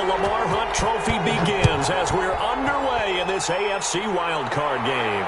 Lamar Hunt Trophy begins as we're underway in this AFC wildcard game.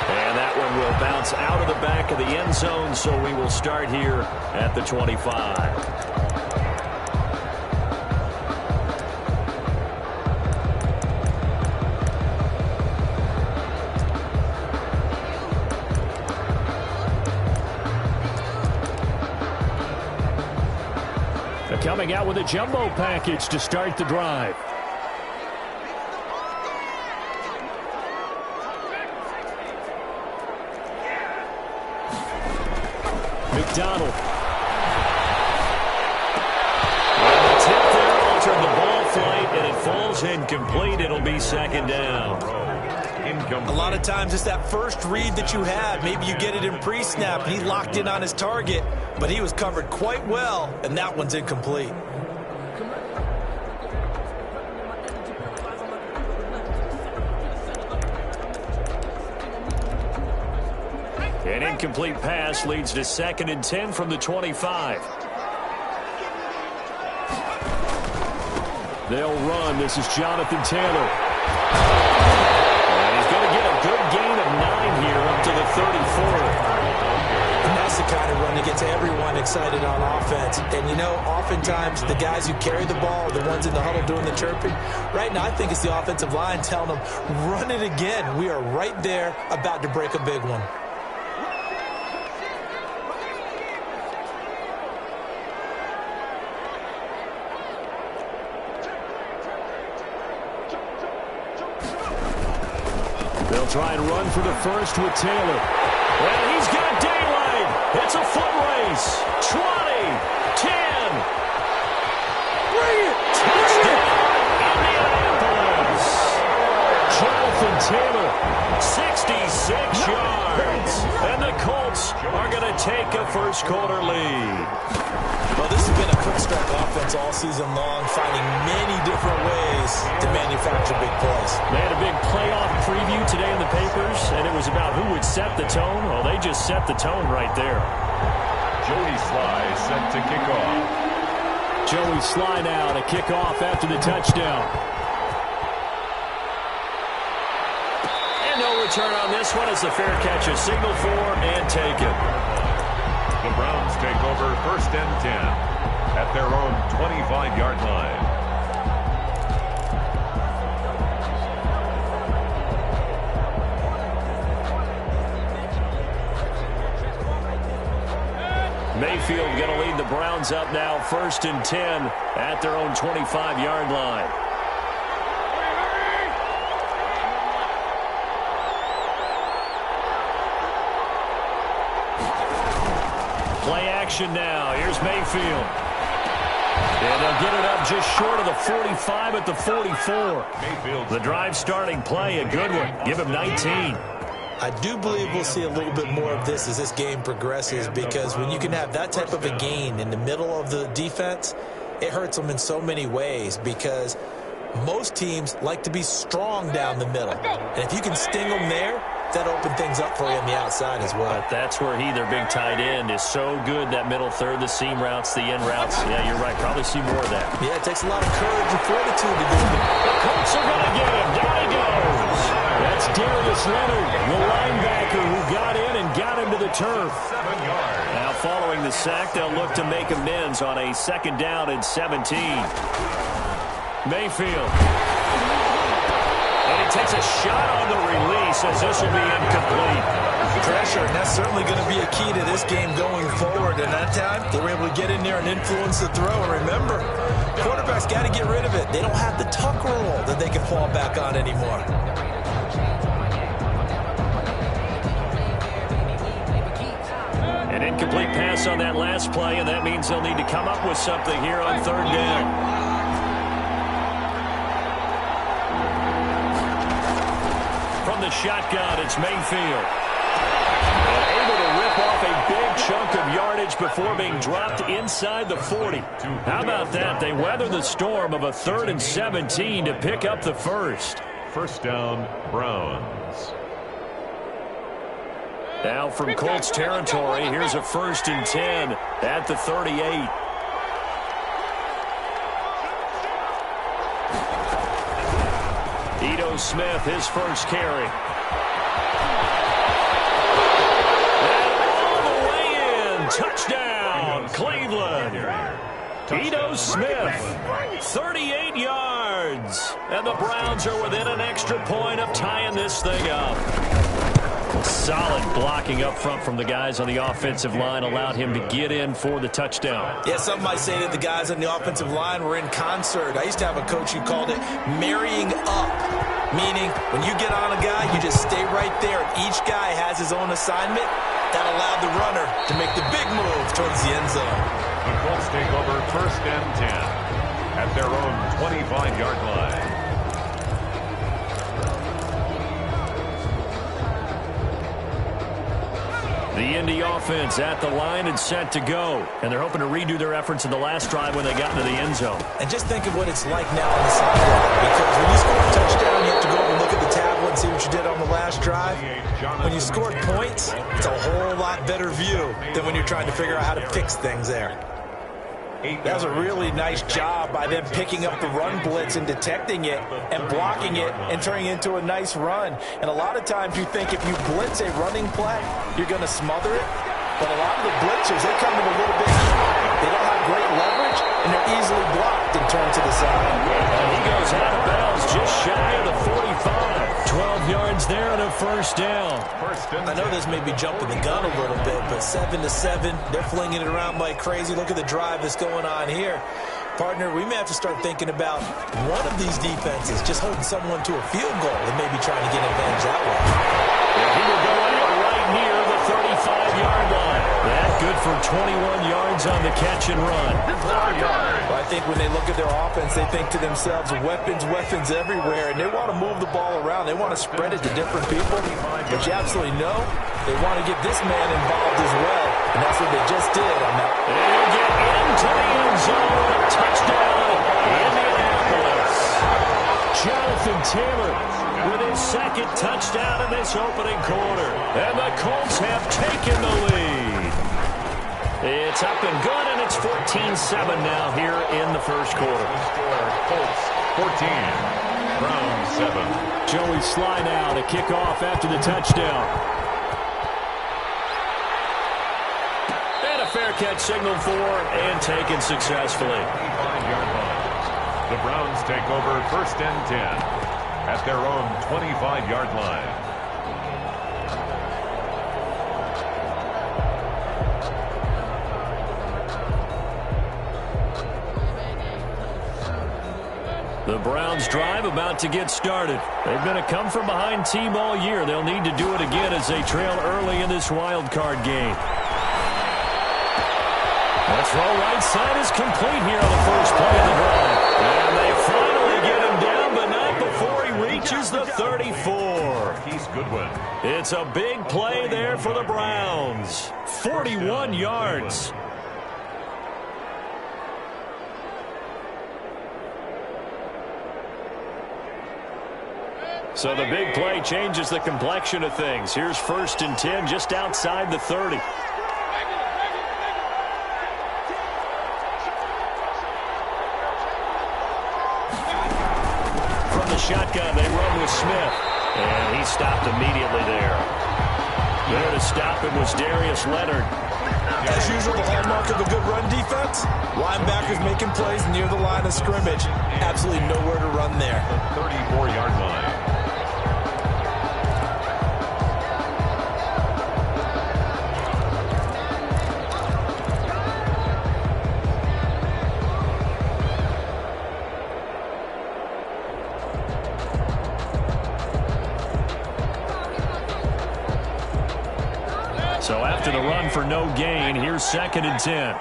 And that one will bounce out of the back of the end zone, so we will start here at the 25. Coming out with a jumbo package to start the drive. McDonald. And the tip there altered the ball flight, and it falls incomplete. It'll be second down. A lot of times it's that first read that you have. Maybe you get it in pre-snap, and he locked in on his target, but he was covered quite well, and that one's incomplete. An incomplete pass leads to 2nd and 10 from the 25. They'll run. This is Jonathan Taylor. And he's going to get a good gain of 9 here up to the 34. And that's the kind of run that gets everyone excited on offense. And, you know, oftentimes the guys who carry the ball are the ones in the huddle doing the chirping. Right now, I think it's the offensive line telling them, run it again. We are right there about to break a big one. They'll try and run for the first with Taylor. And he's got daylight. It's a foot race. 20, 10. Bring it. Touchdown, Indianapolis. Jonathan Taylor, 66 yards. And the Colts are going to take a first quarter lead. Well, this has been a quick strike offense all season long, finding many different ways to manufacture big plays. They had a big playoff preview today in the papers, and it was about who would set the tone. Well, they just set the tone right there. Joey Sly set to kick off. Joey Sly now to kick off after the touchdown. And no return on this one as the fair catch is signaled for and taken. The Browns take over 1st and 10 at their own 25-yard line. Mayfield going to lead the Browns up now 1st and 10 at their own 25-yard line. Play action now. Here's Mayfield. And they'll get it up just short of the 45 at the 44. The drive starting play, a good one. Give him 19. I do believe we'll see a little bit more of this as this game progresses, because when you can have that type of a gain in the middle of the defense, it hurts them in so many ways, because most teams like to be strong down the middle. And if you can sting them there, that opens things up for you on the outside as well. But that's where their big tight end, is so good, that middle third, the seam routes, the in routes. Yeah, you're right. Probably see more of that. Yeah, it takes a lot of courage and fortitude to do it. The Colts are going to get him. Down he goes. That's Darius Leonard, the linebacker who got in and got him to the turf. Now following the sack, they'll look to make amends on a 2nd down and 17. Mayfield. And he takes a shot on the release as this will be incomplete. Pressure, and that's certainly going to be a key to this game going forward. And that time, they were able to get in there and influence the throw. And remember, quarterbacks got to get rid of it. They don't have the tuck rule that they can fall back on anymore. An incomplete pass on that last play, and that means they'll need to come up with something here on 3rd down. From the shotgun, it's Mayfield. And able to rip off a big chunk of yardage before being dropped inside the 40. How about that? They weather the storm of a 3rd and 17 to pick up the first. 1st down, Browns. Now from Colts territory, here's a 1st and 10 at the 38. Ito Smith, his first carry. And all the way in. Touchdown, Cleveland. Ito Smith, 38 yards. And the Browns are within an extra point of tying this thing up. Solid blocking up front from the guys on the offensive line allowed him to get in for the touchdown. Yeah, some might say that the guys on the offensive line were in concert. I used to have a coach who called it marrying up, meaning when you get on a guy, you just stay right there. Each guy has his own assignment. That allowed the runner to make the big move towards the end zone. The Colts take over 1st and 10 at their own 25-yard line. The Indy offense at the line and set to go. And they're hoping to redo their efforts in the last drive when they got into the end zone. And just think of what it's like now on the sideline. Because when you score a touchdown, you have to go over and look at the tablet and see what you did on the last drive. When you scored points, it's a whole lot better view than when you're trying to figure out how to fix things there. That was a really nice job by them picking up the run blitz and detecting it and blocking it and turning it into a nice run. And a lot of times you think if you blitz a running play, you're going to smother it. But a lot of the blitzers, they come in a little bit high. They don't have great leverage, and they're easily blocked and turned to the side. And he goes out of bounds just shy of the 45. 12 yards there and a first down. I know this may be jumping the gun a little bit, but 7-7, they're flinging it around like crazy. Look at the drive that's going on here. Partner, we may have to start thinking about one of these defenses just holding someone to a field goal and maybe trying to get an advantage that way. He will go out right near the 35-yard line. That good for 21 yards on the catch and run. Well, I think when they look at their offense, they think to themselves, weapons everywhere, and they want to move the ball around. They want to spread it to different people. But you absolutely know they want to get this man involved as well, and that's what they just did on that. And get into the end zone. Touchdown, Indianapolis. Jonathan Taylor with his second touchdown in this opening quarter. And the Colts have taken the lead. It's up and good, and it's 14-7 now here in the first quarter. Colts 14, Browns 7. Joey Sly now to kick off after the touchdown. And a fair catch signaled for and taken successfully. 25-yard line. The Browns take over 1st and 10 at their own 25-yard line. The Browns drive about to get started. They've been a come-from-behind team all year. They'll need to do it again as they trail early in this wild card game. The throw right side is complete here on the first play of the drive. And they finally get him down, but not before he reaches the 34. Keith Goodwin. It's a big play there for the Browns. 41 yards. So the big play changes the complexion of things. Here's 1st and 10 just outside the 30. From the shotgun, they run with Smith. And he stopped immediately there. There to stop it was Darius Leonard. As usual, the hallmark of a good run defense, linebackers making plays near the line of scrimmage. Absolutely nowhere to run there. The 34-yard line. So after the run for no gain, here's 2nd and 10.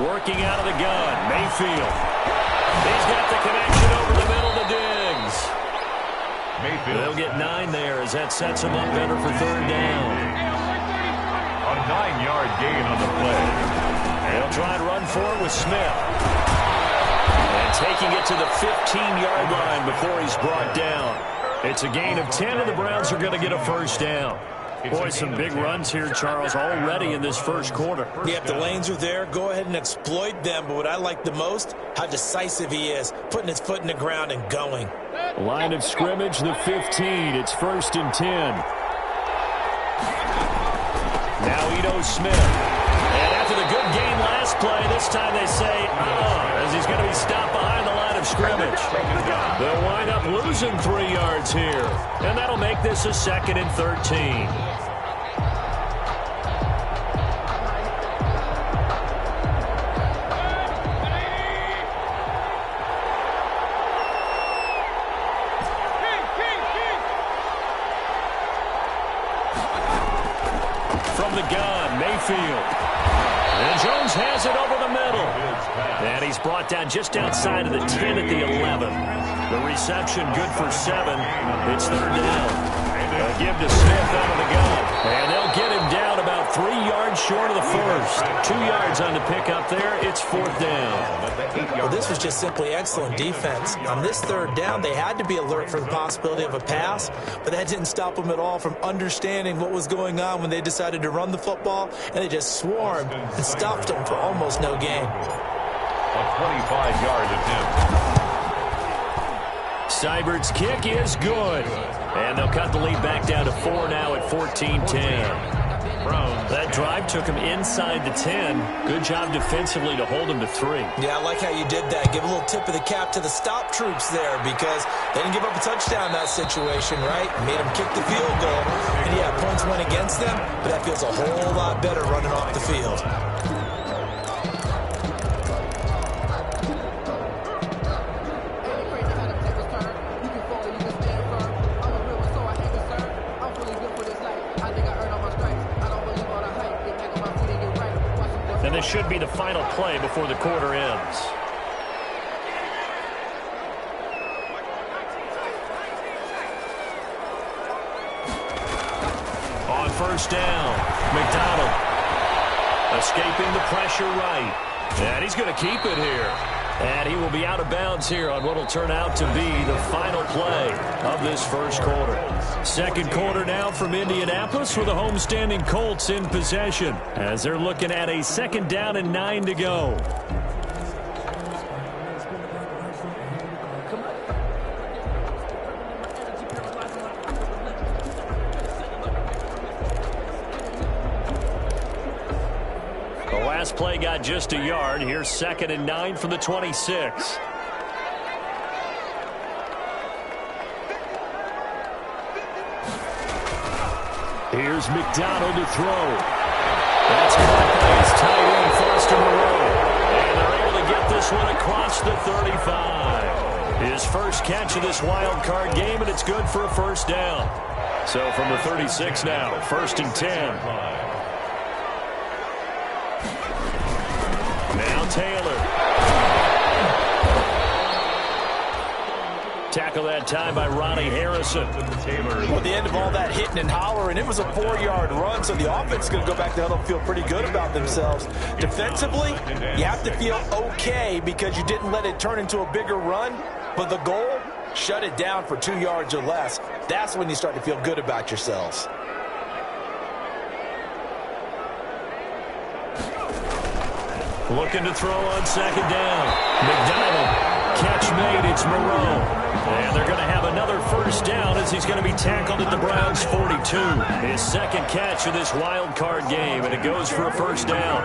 Working out of the gun, Mayfield. He's got the connection over the middle to Diggs. Mayfield. They'll get 9 there as that sets him up better for 3rd down. A 9-yard gain on the play. They'll try and run for it with Smith. And taking it to the 15-yard line before he's brought down. It's a gain of 10, and the Browns are going to get a first down. Boy, some big runs here, Charles, already in this first quarter. Yeah, if the lanes are there, go ahead and exploit them. But what I like the most, how decisive he is, putting his foot in the ground and going. Line of scrimmage, the 15. It's 1st and 10. Now Ito Smith. And after the good game last play, this time they say, as he's going to be stopped behind the line of scrimmage. They'll wind up losing 3 yards here. And that'll make this a 2nd and 13. From the gun, Mayfield. And Jones has it over the middle. And he's brought down just outside of the 10 at the 11. The reception good for 7. It's 3rd down. A give to Smith out of the gun. And they'll get him down about 3 yards short of the first. 2 yards on the pickup there. It's 4th down. Well, this was just simply excellent defense. On this 3rd down, they had to be alert for the possibility of a pass, but that didn't stop them at all from understanding what was going on when they decided to run the football, and they just swarmed and stuffed them for almost no gain. A 25-yard attempt. Seibert's kick is good. And they'll cut the lead back down to 4 now at 14-10. That drive took him inside the 10. Good job defensively to hold him to 3. Yeah, I like how you did that. Give a little tip of the cap to the stop troops there because they didn't give up a touchdown in that situation, right? Made them kick the field goal. And yeah, points went against them, but that feels a whole lot better running off the field. And this should be the final play before the quarter ends. On 1st down, McDonald escaping the pressure right. And he's going to keep it here. And he will be out of bounds here on what will turn out to be the final play of this first quarter. 2nd quarter now from Indianapolis with the homestanding Colts in possession as they're looking at a 2nd down and 9 to go. The last play got just a yard. Here's 2nd and 9 from the 26. Here's McDonald to throw. That's caught by his tight end, Foster Moreau. And they're able to get this one across the 35. His first catch of this wild card game, and it's good for a 1st down. So from the 36 now, 1st and 10. Now Taylor. Tackle that time by Ronnie Harrison. Well, the end of all that hitting and hollering, it was a 4-yard run, so the offense is going to go back to huddle and feel pretty good about themselves. Defensively, you have to feel okay because you didn't let it turn into a bigger run, but the goal, shut it down for 2 yards or less. That's when you start to feel good about yourselves. Looking to throw on 2nd down. McDonald. Catch made. It's Moreau. And they're going to have another 1st down as he's going to be tackled at the Browns' 42. His 2nd catch of this wild card game, and it goes for a 1st down.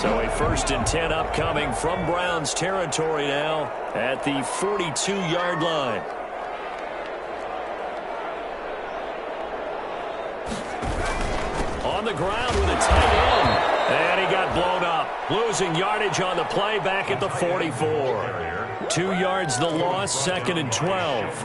So a 1st and 10 upcoming from Browns territory now at the 42-yard line. On the ground with a tight end. And he got blown up. Losing yardage on the play back at the 44. 2 yards the loss, 2nd and 12.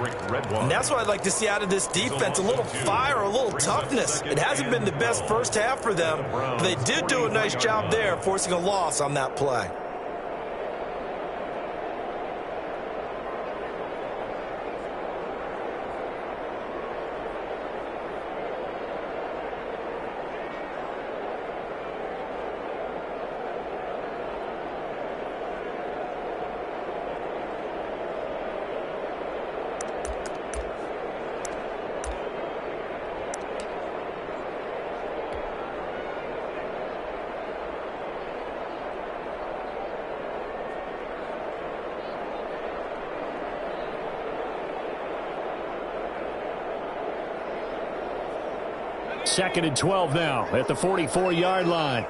And that's what I'd like to see out of this defense. A little fire, a little toughness. It hasn't been the best first half for them, but they did do a nice job there, forcing a loss on that play. 2nd and 12 now at the 44-yard line.